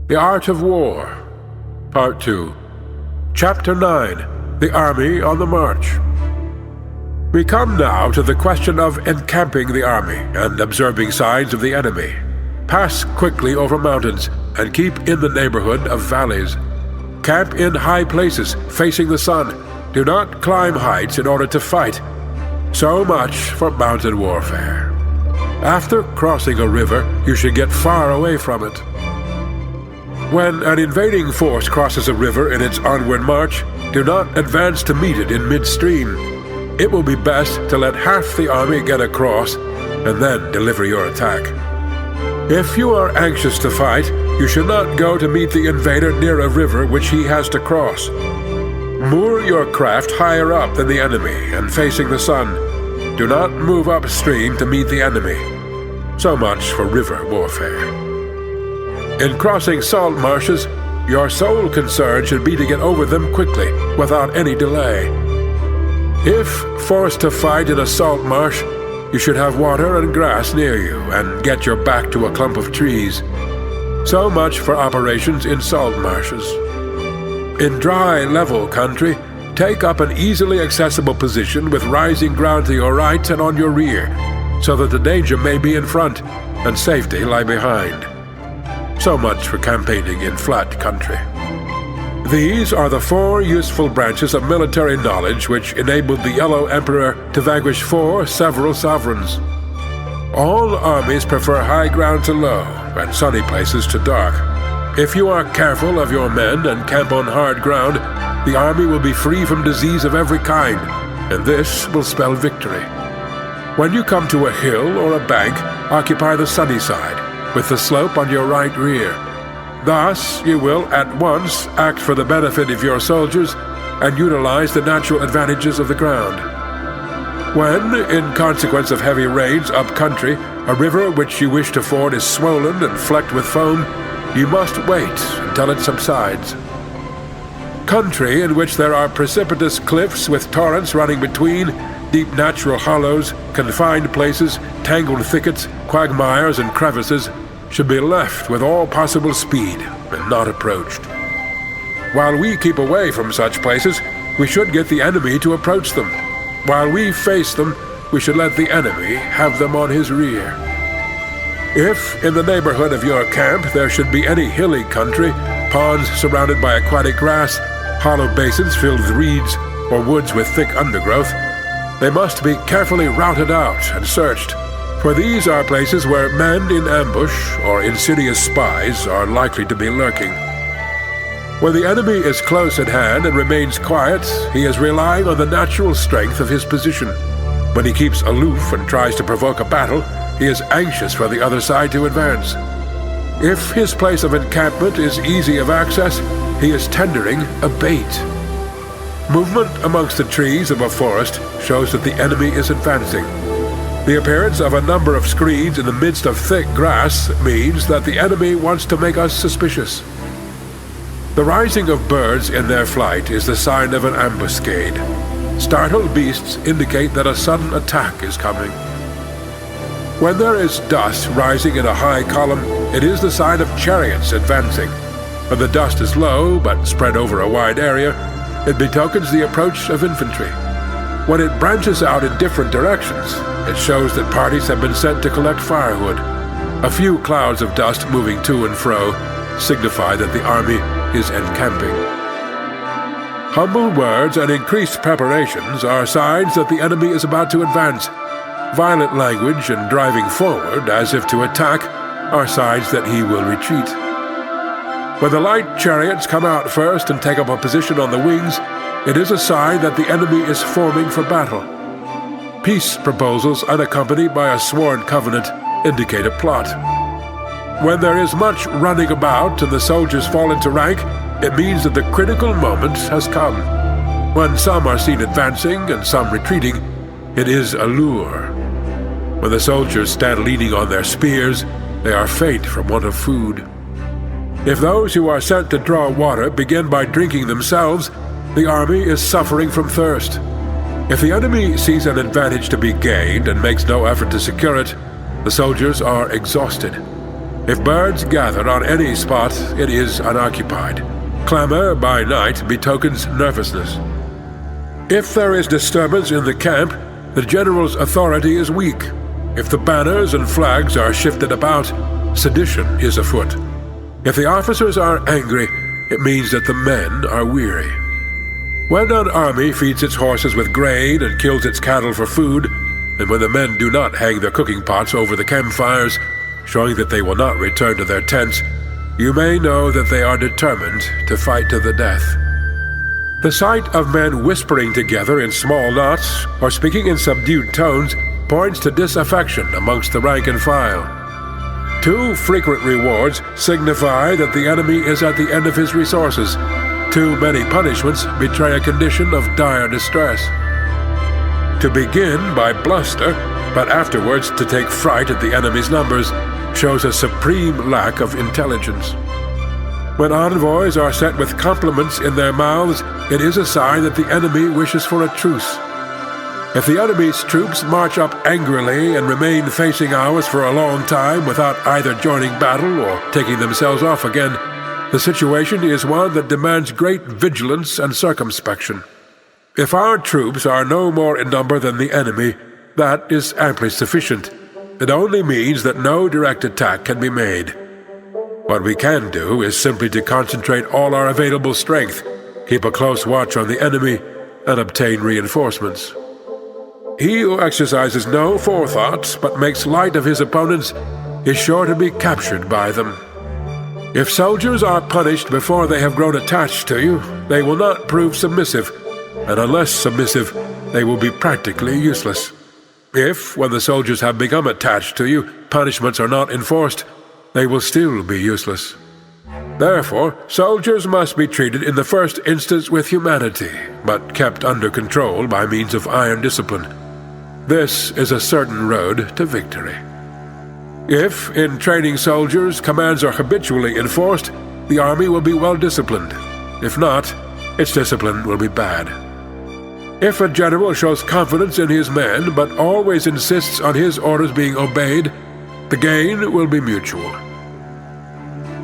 The Art of War, Part 2, Chapter 9, The Army on the March. We come now to the question of encamping the army and observing signs of the enemy. Pass quickly over mountains and keep in the neighborhood of valleys. Camp in high places facing the sun. Do not climb heights in order to fight. So much for mountain warfare. After crossing a river, you should get far away from it. When an invading force crosses a river in its onward march, do not advance to meet it in midstream. It will be best to let half the army get across and then deliver your attack. If you are anxious to fight, you should not go to meet the invader near a river which he has to cross. Moor your craft higher up than the enemy and facing the sun. Do not move upstream to meet the enemy. So much for river warfare. In crossing salt marshes, your sole concern should be to get over them quickly, without any delay. If forced to fight in a salt marsh, you should have water and grass near you and get your back to a clump of trees. So much for operations in salt marshes. In dry, level country, take up an easily accessible position with rising ground to your right and on your rear, so that the danger may be in front and safety lie behind. So much for campaigning in flat country. These are the 4 useful branches of military knowledge which enabled the Yellow Emperor to vanquish 4 several sovereigns. All armies prefer high ground to low, and sunny places to dark. If you are careful of your men and camp on hard ground, the army will be free from disease of every kind, and this will spell victory. When you come to a hill or a bank, occupy the sunny side, with the slope on your right rear. Thus, you will at once act for the benefit of your soldiers and utilize the natural advantages of the ground. When, in consequence of heavy rains up country, a river which you wish to ford is swollen and flecked with foam, you must wait until it subsides. Country in which there are precipitous cliffs with torrents running between, deep natural hollows, confined places, tangled thickets, quagmires, and crevices should be left with all possible speed and not approached. While we keep away from such places, we should get the enemy to approach them. While we face them, we should let the enemy have them on his rear. If, in the neighborhood of your camp, there should be any hilly country, ponds surrounded by aquatic grass, hollow basins filled with reeds, or woods with thick undergrowth, they must be carefully routed out and searched, for these are places where men in ambush or insidious spies are likely to be lurking. When the enemy is close at hand and remains quiet, he is relying on the natural strength of his position. When he keeps aloof and tries to provoke a battle, he is anxious for the other side to advance. If his place of encampment is easy of access, he is tendering a bait. Movement amongst the trees of a forest shows that the enemy is advancing. The appearance of a number of screens in the midst of thick grass means that the enemy wants to make us suspicious. The rising of birds in their flight is the sign of an ambuscade. Startled beasts indicate that a sudden attack is coming. When there is dust rising in a high column, it is the sign of chariots advancing. When the dust is low, but spread over a wide area, it betokens the approach of infantry. When it branches out in different directions, it shows that parties have been sent to collect firewood. A few clouds of dust moving to and fro signify that the army is encamping. Humble words and increased preparations are signs that the enemy is about to advance. Violent language and driving forward, as if to attack, are signs that he will retreat. When the light chariots come out first and take up a position on the wings, it is a sign that the enemy is forming for battle. Peace proposals unaccompanied by a sworn covenant indicate a plot. When there is much running about and the soldiers fall into rank, it means that the critical moment has come. When some are seen advancing and some retreating, it is a lure. When the soldiers stand leaning on their spears, they are faint from want of food. If those who are sent to draw water begin by drinking themselves, the army is suffering from thirst. If the enemy sees an advantage to be gained and makes no effort to secure it, the soldiers are exhausted. If birds gather on any spot, it is unoccupied. Clamor by night betokens nervousness. If there is disturbance in the camp, the general's authority is weak. If the banners and flags are shifted about, sedition is afoot. If the officers are angry, it means that the men are weary. When an army feeds its horses with grain and kills its cattle for food, and when the men do not hang their cooking pots over the campfires, showing that they will not return to their tents, you may know that they are determined to fight to the death. The sight of men whispering together in small knots or speaking in subdued tones points to disaffection amongst the rank and file. Too frequent rewards signify that the enemy is at the end of his resources. Too many punishments betray a condition of dire distress. To begin by bluster, but afterwards to take fright at the enemy's numbers, shows a supreme lack of intelligence. When envoys are sent with compliments in their mouths, it is a sign that the enemy wishes for a truce. If the enemy's troops march up angrily and remain facing ours for a long time without either joining battle or taking themselves off again, the situation is one that demands great vigilance and circumspection. If our troops are no more in number than the enemy, that is amply sufficient. It only means that no direct attack can be made. What we can do is simply to concentrate all our available strength, keep a close watch on the enemy, and obtain reinforcements. He who exercises no forethought but makes light of his opponents is sure to be captured by them. If soldiers are punished before they have grown attached to you, they will not prove submissive, and unless submissive, they will be practically useless. If, when the soldiers have become attached to you, punishments are not enforced, they will still be useless. Therefore, soldiers must be treated in the first instance with humanity, but kept under control by means of iron discipline. This is a certain road to victory. If, in training soldiers, commands are habitually enforced, the army will be well disciplined. If not, its discipline will be bad. If a general shows confidence in his men, but always insists on his orders being obeyed, the gain will be mutual.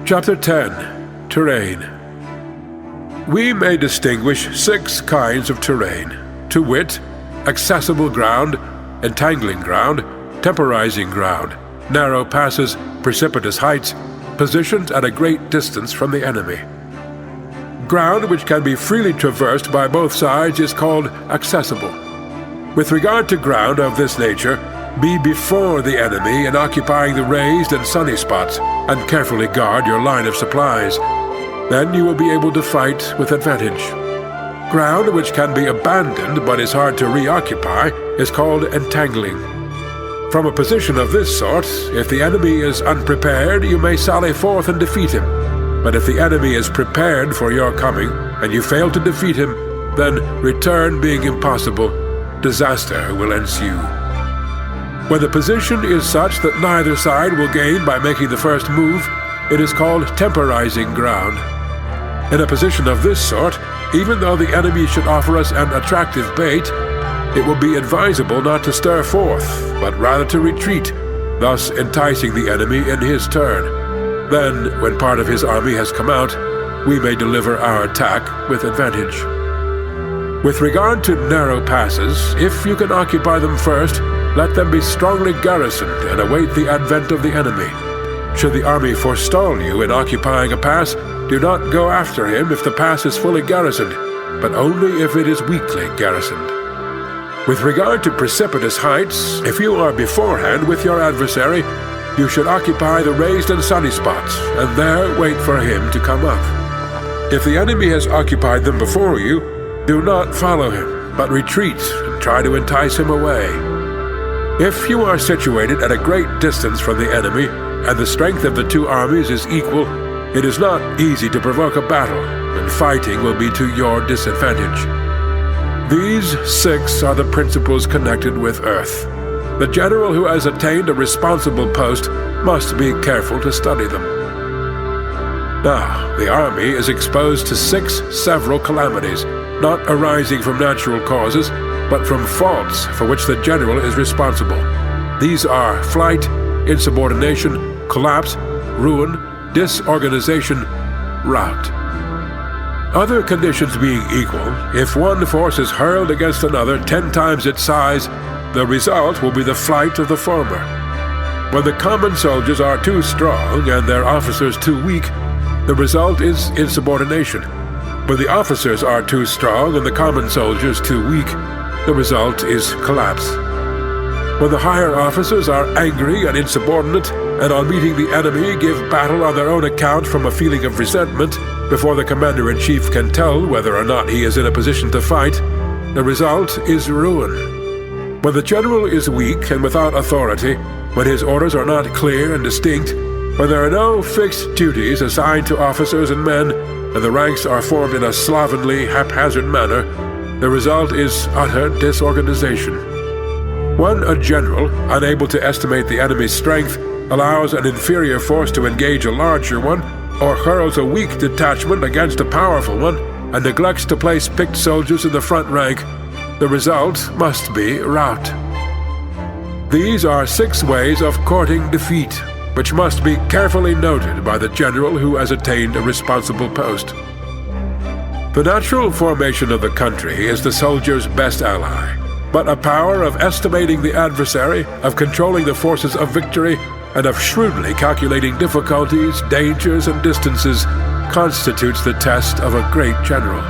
Chapter 10. Terrain. We may distinguish 6 kinds of terrain, to wit, accessible ground, entangling ground, temporizing ground, narrow passes, precipitous heights, positioned at a great distance from the enemy. Ground which can be freely traversed by both sides is called accessible. With regard to ground of this nature, be before the enemy in occupying the raised and sunny spots, and carefully guard your line of supplies. Then you will be able to fight with advantage. Ground which can be abandoned but is hard to reoccupy is called entangling. From a position of this sort, if the enemy is unprepared, you may sally forth and defeat him. But if the enemy is prepared for your coming, and you fail to defeat him, then, return being impossible, disaster will ensue. When the position is such that neither side will gain by making the first move, it is called temporizing ground. In a position of this sort, even though the enemy should offer us an attractive bait, it will be advisable not to stir forth, but rather to retreat, thus enticing the enemy in his turn. Then, when part of his army has come out, we may deliver our attack with advantage. With regard to narrow passes, if you can occupy them first, let them be strongly garrisoned and await the advent of the enemy. Should the army forestall you in occupying a pass, do not go after him if the pass is fully garrisoned, but only if it is weakly garrisoned. With regard to precipitous heights, if you are beforehand with your adversary, you should occupy the raised and sunny spots, and there wait for him to come up. If the enemy has occupied them before you, do not follow him, but retreat and try to entice him away. If you are situated at a great distance from the enemy, and the strength of the two armies is equal, it is not easy to provoke a battle, and fighting will be to your disadvantage. These 6 are the principles connected with earth. The general who has attained a responsible post must be careful to study them. Now, the army is exposed to 6 several calamities, not arising from natural causes, but from faults for which the general is responsible. These are flight, insubordination, collapse, ruin, disorganization, rout. Other conditions being equal, if one force is hurled against another 10 times its size, the result will be the flight of the former. When the common soldiers are too strong and their officers too weak, the result is insubordination. When the officers are too strong and the common soldiers too weak, the result is collapse. When the higher officers are angry and insubordinate, and on meeting the enemy give battle on their own account from a feeling of resentment, before the commander-in-chief can tell whether or not he is in a position to fight, the result is ruin. When the general is weak and without authority, when his orders are not clear and distinct, when there are no fixed duties assigned to officers and men, and the ranks are formed in a slovenly, haphazard manner, the result is utter disorganization. When a general, unable to estimate the enemy's strength, allows an inferior force to engage a larger one, or hurls a weak detachment against a powerful one, and neglects to place picked soldiers in the front rank, the result must be rout. These are 6 ways of courting defeat, which must be carefully noted by the general who has attained a responsible post. The natural formation of the country is the soldier's best ally, but a power of estimating the adversary, of controlling the forces of victory, and of shrewdly calculating difficulties, dangers, and distances constitutes the test of a great general.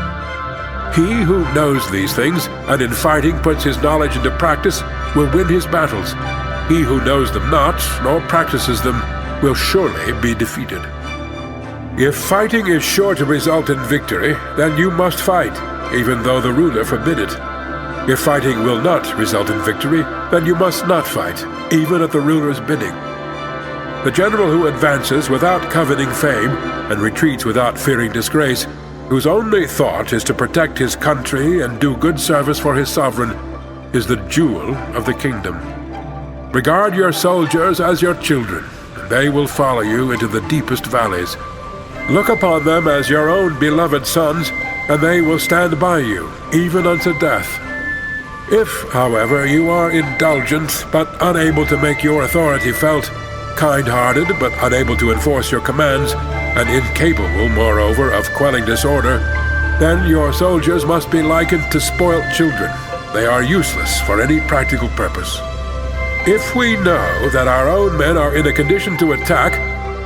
He who knows these things, and in fighting puts his knowledge into practice, will win his battles. He who knows them not, nor practices them, will surely be defeated. If fighting is sure to result in victory, then you must fight, even though the ruler forbid it. If fighting will not result in victory, then you must not fight, even at the ruler's bidding. The general who advances without coveting fame, and retreats without fearing disgrace, whose only thought is to protect his country and do good service for his sovereign, is the jewel of the kingdom. Regard your soldiers as your children, and they will follow you into the deepest valleys. Look upon them as your own beloved sons, and they will stand by you, even unto death. If, however, you are indulgent, but unable to make your authority felt, kind-hearted, but unable to enforce your commands, and incapable, moreover, of quelling disorder, then your soldiers must be likened to spoilt children. They are useless for any practical purpose. If we know that our own men are in a condition to attack,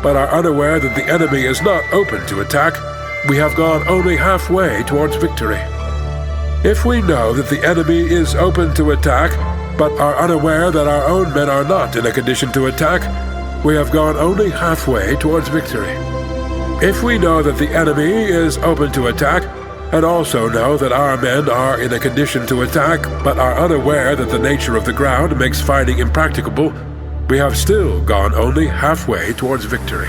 but are unaware that the enemy is not open to attack, we have gone only halfway towards victory. If we know that the enemy is open to attack, but are unaware that our own men are not in a condition to attack, we have gone only halfway towards victory. If we know that the enemy is open to attack, and also know that our men are in a condition to attack, but are unaware that the nature of the ground makes fighting impracticable, we have still gone only halfway towards victory.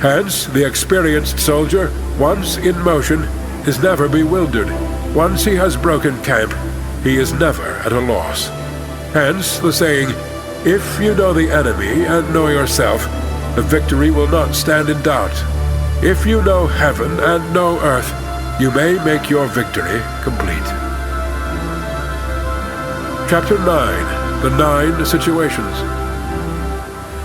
Hence, the experienced soldier, once in motion, is never bewildered. Once he has broken camp, he is never at a loss. Hence the saying, if you know the enemy and know yourself, the victory will not stand in doubt. If you know heaven and know earth, you may make your victory complete. Chapter 9. The 9 Situations.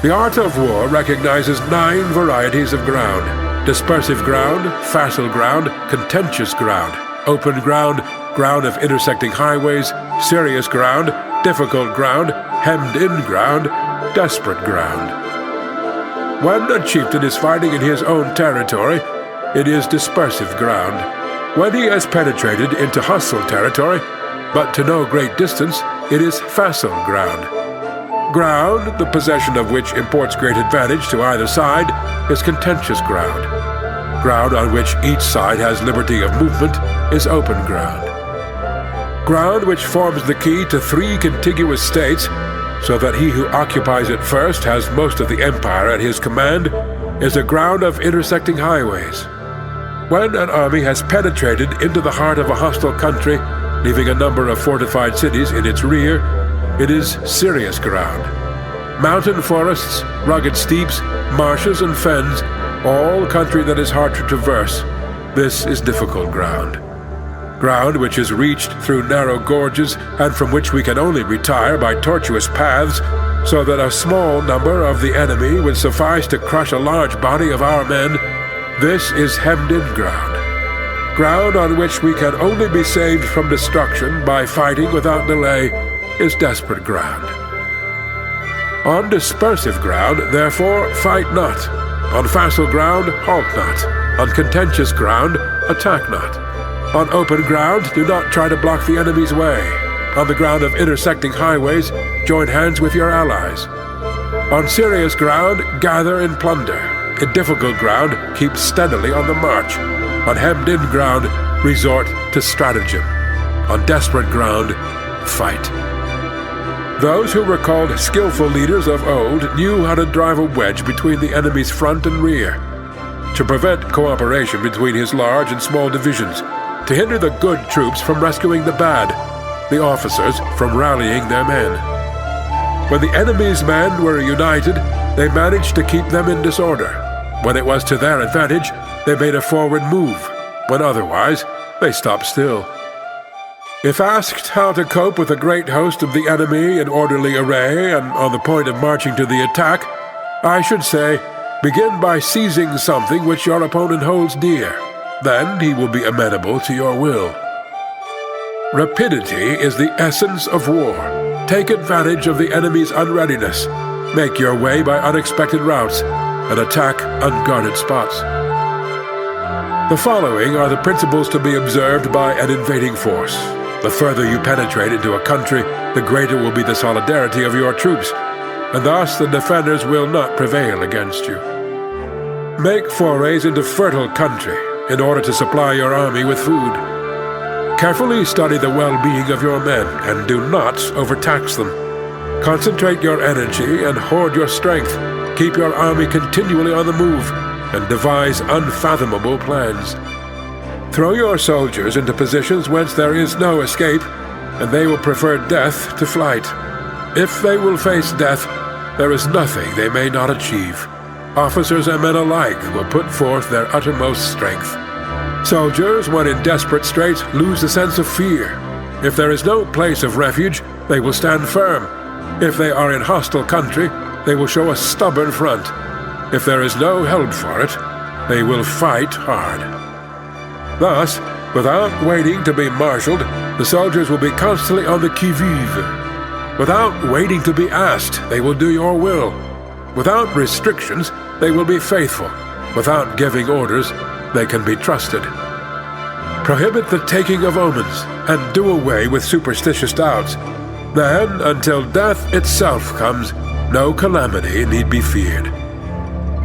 The art of war recognizes 9 varieties of ground: dispersive ground, facile ground, contentious ground, open ground, ground of intersecting highways, serious ground, difficult ground, hemmed-in ground, desperate ground. When a chieftain is fighting in his own territory, it is dispersive ground. When he has penetrated into hostile territory, but to no great distance, it is facile ground. Ground, the possession of which imports great advantage to either side, is contentious ground. Ground on which each side has liberty of movement is open ground. Ground which forms the key to 3 contiguous states, so that he who occupies it first has most of the empire at his command, is a ground of intersecting highways. When an army has penetrated into the heart of a hostile country, leaving a number of fortified cities in its rear, it is serious ground. Mountain forests, rugged steeps, marshes and fens, all country that is hard to traverse, this is difficult ground. Ground which is reached through narrow gorges, and from which we can only retire by tortuous paths, so that a small number of the enemy would suffice to crush a large body of our men, this is hemmed-in ground. Ground on which we can only be saved from destruction by fighting without delay is desperate ground. On dispersive ground, therefore, fight not. On facile ground, halt not. On contentious ground, attack not. On open ground, do not try to block the enemy's way. On the ground of intersecting highways, join hands with your allies. On serious ground, gather in plunder. In difficult ground, keep steadily on the march. On hemmed-in ground, resort to stratagem. On desperate ground, fight. Those who were called skillful leaders of old knew how to drive a wedge between the enemy's front and rear, to prevent cooperation between his large and small divisions, to hinder the good troops from rescuing the bad, the officers from rallying their men. When the enemy's men were united, they managed to keep them in disorder. When it was to their advantage, they made a forward move. When otherwise, they stopped still. If asked how to cope with a great host of the enemy in orderly array and on the point of marching to the attack, I should say, begin by seizing something which your opponent holds dear. Then he will be amenable to your will. Rapidity is the essence of war. Take advantage of the enemy's unreadiness. Make your way by unexpected routes and attack unguarded spots. The following are the principles to be observed by an invading force. The further you penetrate into a country, the greater will be the solidarity of your troops, and thus the defenders will not prevail against you. Make forays into fertile country in order to supply your army with food. Carefully study the well-being of your men, and do not overtax them. Concentrate your energy and hoard your strength. Keep your army continually on the move, and devise unfathomable plans. Throw your soldiers into positions whence there is no escape, and they will prefer death to flight. If they will face death, there is nothing they may not achieve. Officers and men alike will put forth their uttermost strength. Soldiers, when in desperate straits, lose the sense of fear. If there is no place of refuge, they will stand firm. If they are in hostile country, they will show a stubborn front. If there is no help for it, they will fight hard. Thus, without waiting to be marshaled, the soldiers will be constantly on the qui-vive. Without waiting to be asked, they will do your will. Without restrictions, they will be faithful. Without giving orders, they can be trusted. Prohibit the taking of omens, and do away with superstitious doubts. Then, until death itself comes, no calamity need be feared.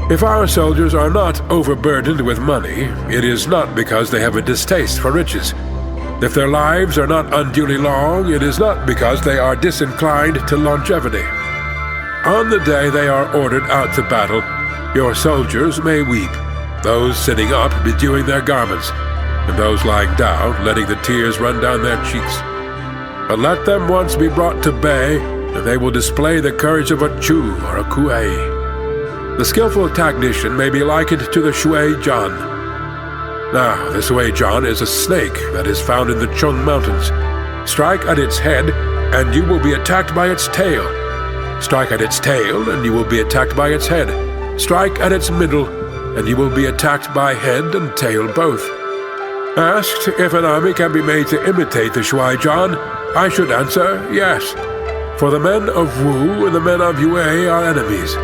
If our soldiers are not overburdened with money, it is not because they have a distaste for riches. If their lives are not unduly long, it is not because they are disinclined to longevity. On the day they are ordered out to battle, your soldiers may weep, those sitting up bedewing their garments, and those lying down letting the tears run down their cheeks. But let them once be brought to bay, and they will display the courage of a Chu or a Kuei. The skillful tactician may be likened to the Shui Jan. Now, the Shui Jan is a snake that is found in the Chung Mountains. Strike at its head, and you will be attacked by its tail. Strike at its tail, and you will be attacked by its head. Strike at its middle, and you will be attacked by head and tail both. Asked if an army can be made to imitate the Shui Jan, I should answer yes. For the men of Wu and the men of Yue are enemies.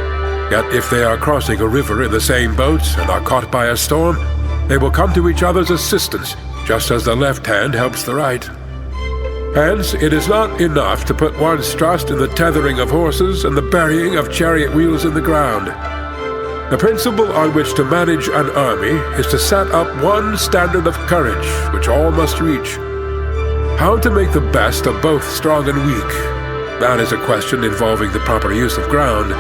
Yet if they are crossing a river in the same boats and are caught by a storm, they will come to each other's assistance, just as the left hand helps the right. Hence, it is not enough to put one's trust in the tethering of horses and the burying of chariot wheels in the ground. The principle on which to manage an army is to set up one standard of courage which all must reach. How to make the best of both strong and weak? That is a question involving the proper use of ground.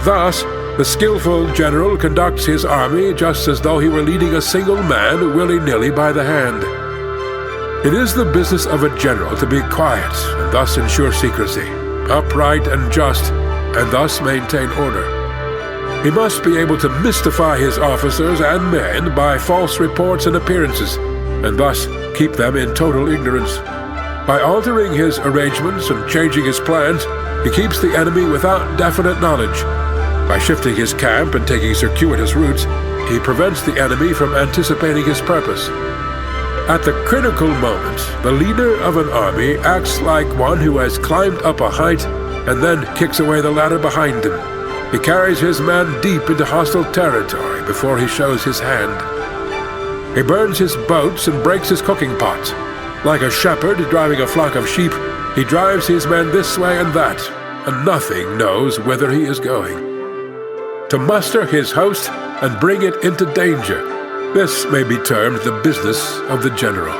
Thus, the skillful general conducts his army just as though he were leading a single man willy-nilly by the hand. It is the business of a general to be quiet and thus ensure secrecy, upright and just, and thus maintain order. He must be able to mystify his officers and men by false reports and appearances, and thus keep them in total ignorance. By altering his arrangements and changing his plans, he keeps the enemy without definite knowledge. By shifting his camp and taking circuitous routes, he prevents the enemy from anticipating his purpose. At the critical moment, the leader of an army acts like one who has climbed up a height and then kicks away the ladder behind him. He carries his men deep into hostile territory before he shows his hand. He burns his boats and breaks his cooking pots. Like a shepherd driving a flock of sheep, he drives his men this way and that, and nothing knows whither he is going. To muster his host and bring it into danger, this may be termed the business of the general.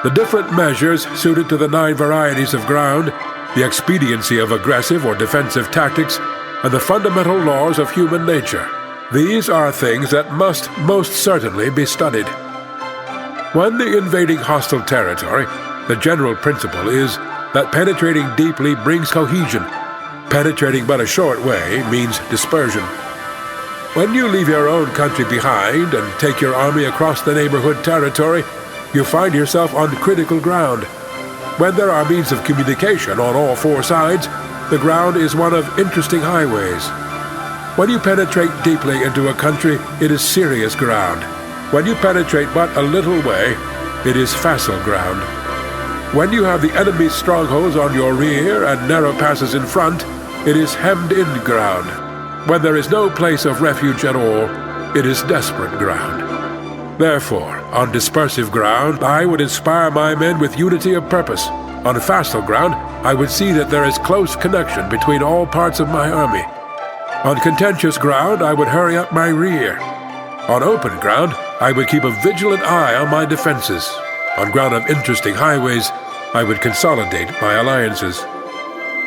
The different measures suited to the 9 varieties of ground, the expediency of aggressive or defensive tactics, and the fundamental laws of human nature, these are things that must most certainly be studied. When invading hostile territory, the general principle is that penetrating deeply brings cohesion. Penetrating but a short way means dispersion. When you leave your own country behind and take your army across the neighborhood territory, you find yourself on critical ground. When there are means of communication on all 4 sides, the ground is one of interesting highways. When you penetrate deeply into a country, it is serious ground. When you penetrate but a little way, it is facile ground. When you have the enemy's strongholds on your rear and narrow passes in front, it is hemmed-in ground. When there is no place of refuge at all, it is desperate ground. Therefore, on dispersive ground, I would inspire my men with unity of purpose. On facile ground, I would see that there is close connection between all parts of my army. On contentious ground, I would hurry up my rear. On open ground, I would keep a vigilant eye on my defenses. On ground of interesting highways, I would consolidate my alliances.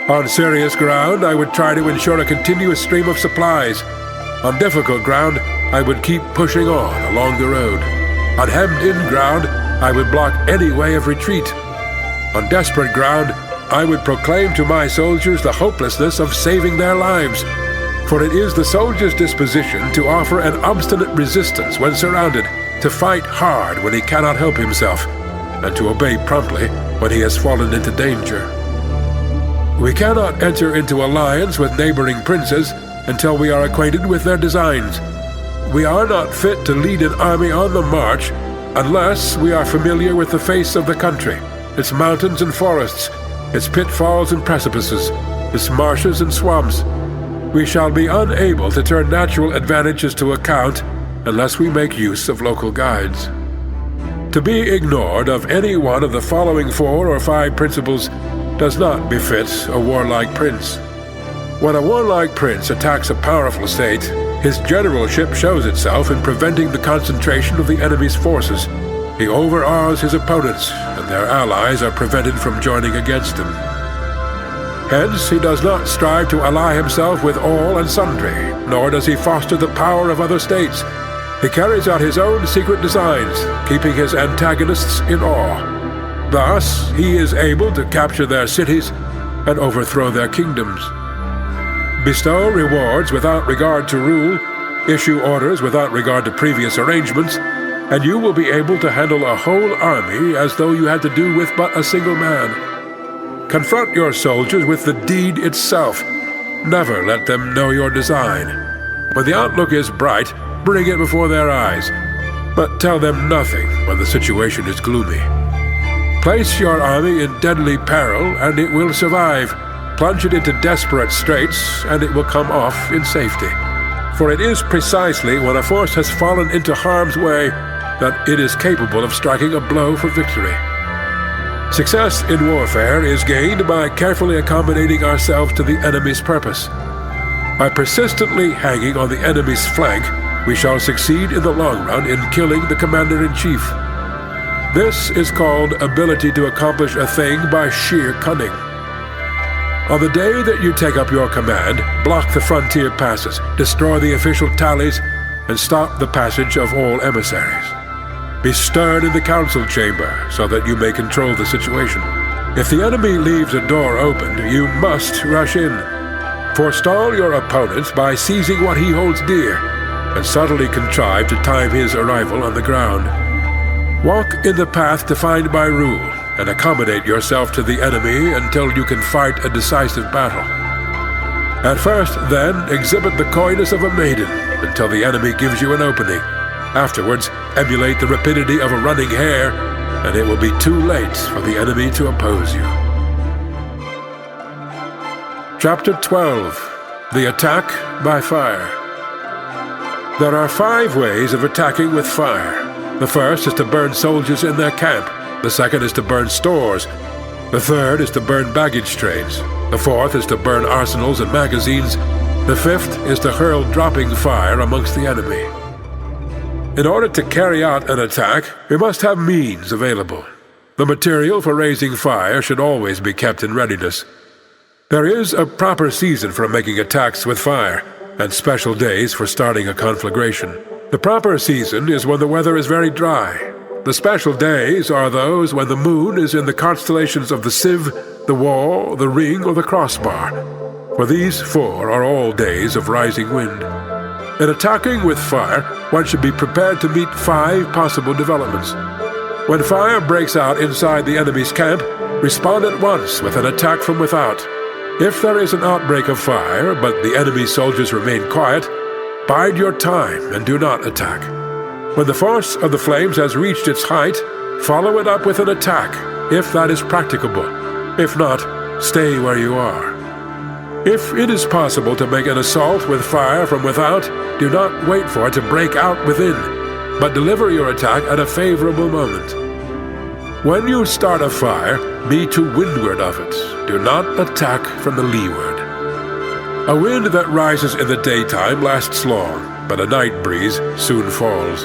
On serious ground, I would try to ensure a continuous stream of supplies. On difficult ground, I would keep pushing on along the road. On hemmed-in ground, I would block any way of retreat. On desperate ground, I would proclaim to my soldiers the hopelessness of saving their lives. For it is the soldier's disposition to offer an obstinate resistance when surrounded, to fight hard when he cannot help himself, and to obey promptly when he has fallen into danger. We cannot enter into alliance with neighboring princes until we are acquainted with their designs. We are not fit to lead an army on the march unless we are familiar with the face of the country, its mountains and forests, its pitfalls and precipices, its marshes and swamps. We shall be unable to turn natural advantages to account unless we make use of local guides. To be ignored of any one of the following 4 or 5 principles does not befit a warlike prince. When a warlike prince attacks a powerful state, his generalship shows itself in preventing the concentration of the enemy's forces. He overawes his opponents, and their allies are prevented from joining against him. Hence, he does not strive to ally himself with all and sundry, nor does he foster the power of other states. He carries out his own secret designs, keeping his antagonists in awe. Thus, he is able to capture their cities and overthrow their kingdoms. Bestow rewards without regard to rule, issue orders without regard to previous arrangements, and you will be able to handle a whole army as though you had to do with but a single man. Confront your soldiers with the deed itself. Never let them know your design. When the outlook is bright, bring it before their eyes, but tell them nothing when the situation is gloomy. Place your army in deadly peril, and it will survive. Plunge it into desperate straits, and it will come off in safety. For it is precisely when a force has fallen into harm's way that it is capable of striking a blow for victory. Success in warfare is gained by carefully accommodating ourselves to the enemy's purpose. By persistently hanging on the enemy's flank, we shall succeed in the long run in killing the commander-in-chief. This is called ability to accomplish a thing by sheer cunning. On the day that you take up your command, block the frontier passes, destroy the official tallies, and stop the passage of all emissaries. Be stern in the council chamber so that you may control the situation. If the enemy leaves a door open, you must rush in. Forestall your opponents by seizing what he holds dear, and subtly contrive to time his arrival on the ground. Walk in the path defined by rule, and accommodate yourself to the enemy until you can fight a decisive battle. At first, then, exhibit the coyness of a maiden until the enemy gives you an opening. Afterwards, emulate the rapidity of a running hare, and it will be too late for the enemy to oppose you. Chapter 12. The Attack by Fire. There are 5 ways of attacking with fire. The first is to burn soldiers in their camp. The second is to burn stores. The third is to burn baggage trains. The fourth is to burn arsenals and magazines. The fifth is to hurl dropping fire amongst the enemy. In order to carry out an attack, we must have means available. The material for raising fire should always be kept in readiness. There is a proper season for making attacks with fire, and special days for starting a conflagration. The proper season is when the weather is very dry. The special days are those when the moon is in the constellations of the sieve, the wall, the ring, or the crossbar, for these 4 are all days of rising wind. In attacking with fire, one should be prepared to meet 5 possible developments. When fire breaks out inside the enemy's camp, respond at once with an attack from without. If there is an outbreak of fire, but the enemy's soldiers remain quiet, bide your time and do not attack. When the force of the flames has reached its height, follow it up with an attack, if that is practicable. If not, stay where you are. If it is possible to make an assault with fire from without, do not wait for it to break out within, but deliver your attack at a favorable moment. When you start a fire, be to windward of it. Do not attack from the leeward. A wind that rises in the daytime lasts long, but a night breeze soon falls.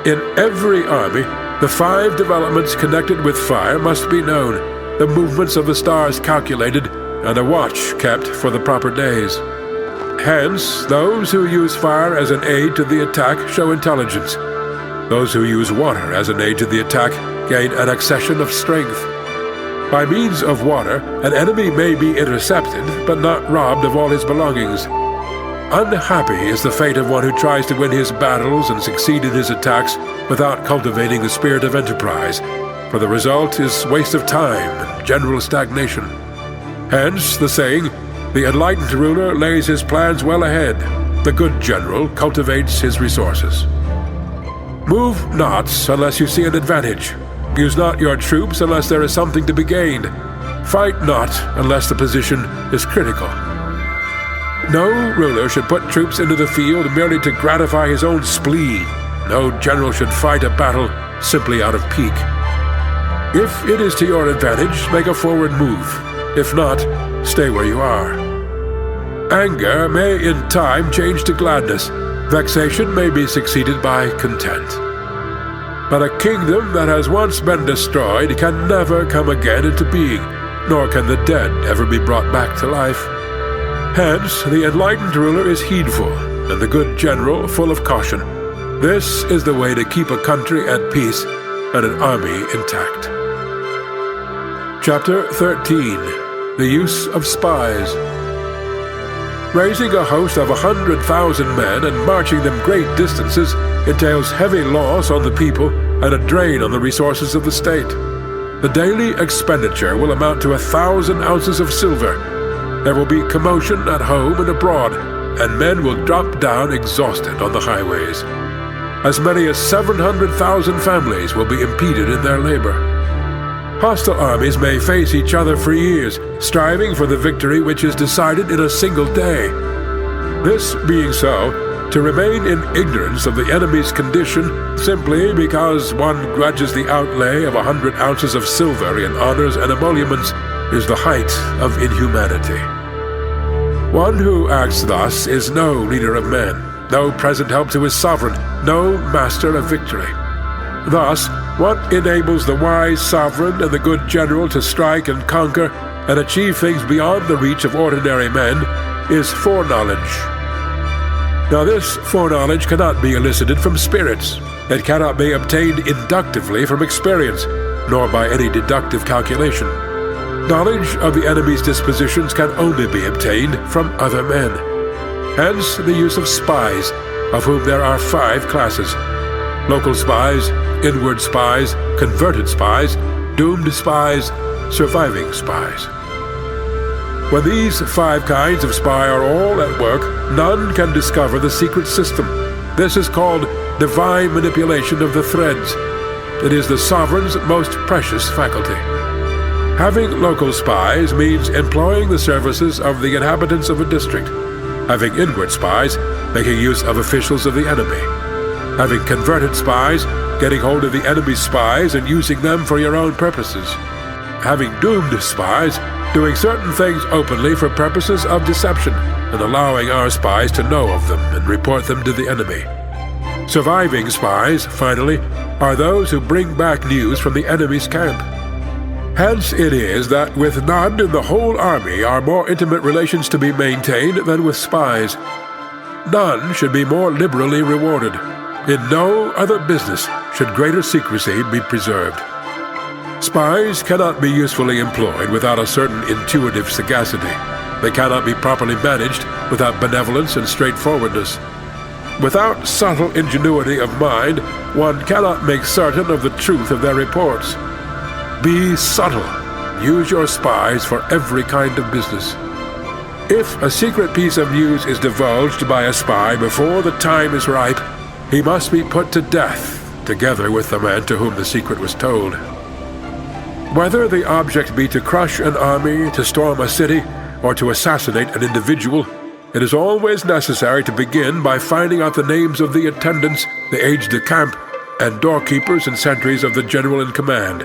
In every army, the 5 developments connected with fire must be known, the movements of the stars calculated, and a watch kept for the proper days. Hence, those who use fire as an aid to the attack show intelligence. Those who use water as an aid to the attack gain an accession of strength. By means of water, an enemy may be intercepted, but not robbed of all his belongings. Unhappy is the fate of one who tries to win his battles and succeed in his attacks without cultivating the spirit of enterprise, for the result is waste of time and general stagnation. Hence the saying, the enlightened ruler lays his plans well ahead. The good general cultivates his resources. Move not unless you see an advantage. Use not your troops unless there is something to be gained. Fight not unless the position is critical. No ruler should put troops into the field merely to gratify his own spleen. No general should fight a battle simply out of pique. If it is to your advantage, make a forward move. If not, stay where you are. Anger may in time change to gladness. Vexation may be succeeded by content. But a kingdom that has once been destroyed can never come again into being, nor can the dead ever be brought back to life. Hence, the enlightened ruler is heedful, and the good general full of caution. This is the way to keep a country at peace and an army intact. Chapter 13. The Use of Spies. Raising a host of 100,000 men and marching them great distances entails heavy loss on the people and a drain on the resources of the state. The daily expenditure will amount to 1,000 ounces of silver. There will be commotion at home and abroad, and men will drop down exhausted on the highways. As many as 700,000 families will be impeded in their labor. Hostile armies may face each other for years, striving for the victory which is decided in a single day. This being so, to remain in ignorance of the enemy's condition simply because one grudges the outlay of 100 ounces of silver in honors and emoluments is the height of inhumanity. One who acts thus is no leader of men, no present help to his sovereign, no master of victory. Thus, what enables the wise sovereign and the good general to strike and conquer and achieve things beyond the reach of ordinary men is foreknowledge. Now this foreknowledge cannot be elicited from spirits. It cannot be obtained inductively from experience, nor by any deductive calculation. Knowledge of the enemy's dispositions can only be obtained from other men. Hence the use of spies, of whom there are 5 classes: local spies, inward spies, converted spies, doomed spies, surviving spies. When these 5 kinds of spy are all at work, none can discover the secret system. This is called divine manipulation of the threads. It is the sovereign's most precious faculty. Having local spies means employing the services of the inhabitants of a district. Having inward spies, making use of officials of the enemy. Having converted spies, getting hold of the enemy's spies and using them for your own purposes. Having doomed spies, doing certain things openly for purposes of deception and allowing our spies to know of them and report them to the enemy. Surviving spies, finally, are those who bring back news from the enemy's camp. Hence it is that with none in the whole army are more intimate relations to be maintained than with spies. None should be more liberally rewarded. In no other business should greater secrecy be preserved. Spies cannot be usefully employed without a certain intuitive sagacity. They cannot be properly managed without benevolence and straightforwardness. Without subtle ingenuity of mind, one cannot make certain of the truth of their reports. Be subtle. Use your spies for every kind of business. If a secret piece of news is divulged by a spy before the time is ripe, he must be put to death, together with the man to whom the secret was told. Whether the object be to crush an army, to storm a city, or to assassinate an individual, it is always necessary to begin by finding out the names of the attendants, the aides-de-camp, and doorkeepers and sentries of the general in command.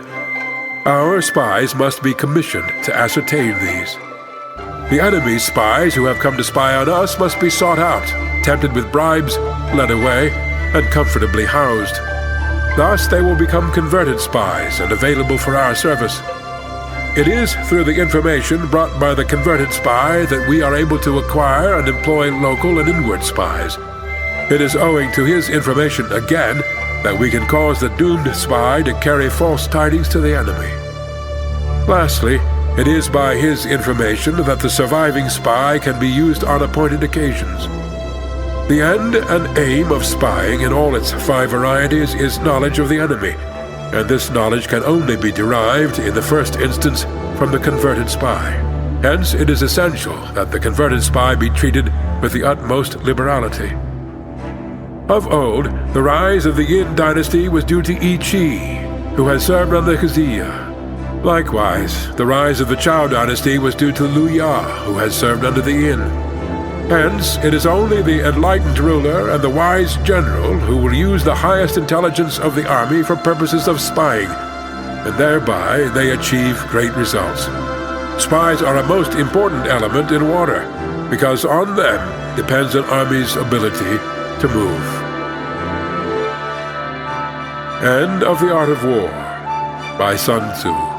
Our spies must be commissioned to ascertain these. The enemy's spies who have come to spy on us must be sought out, tempted with bribes, led away, and comfortably housed. Thus they will become converted spies and available for our service. It is through the information brought by the converted spy that we are able to acquire and employ local and inward spies. It is owing to his information, again, that we can cause the doomed spy to carry false tidings to the enemy. Lastly, it is by his information that the surviving spy can be used on appointed occasions. The end and aim of spying in all its 5 varieties is knowledge of the enemy, and this knowledge can only be derived, in the first instance, from the converted spy. Hence, it is essential that the converted spy be treated with the utmost liberality. Of old, the rise of the Yin dynasty was due to Yi Qi, who had served under Xia. Likewise, the rise of the Chao dynasty was due to Lu Ya, who had served under the Yin. Hence, it is only the enlightened ruler and the wise general who will use the highest intelligence of the army for purposes of spying, and thereby they achieve great results. Spies are a most important element in war, because on them depends an army's ability to move. End of the Art of War by Sun Tzu.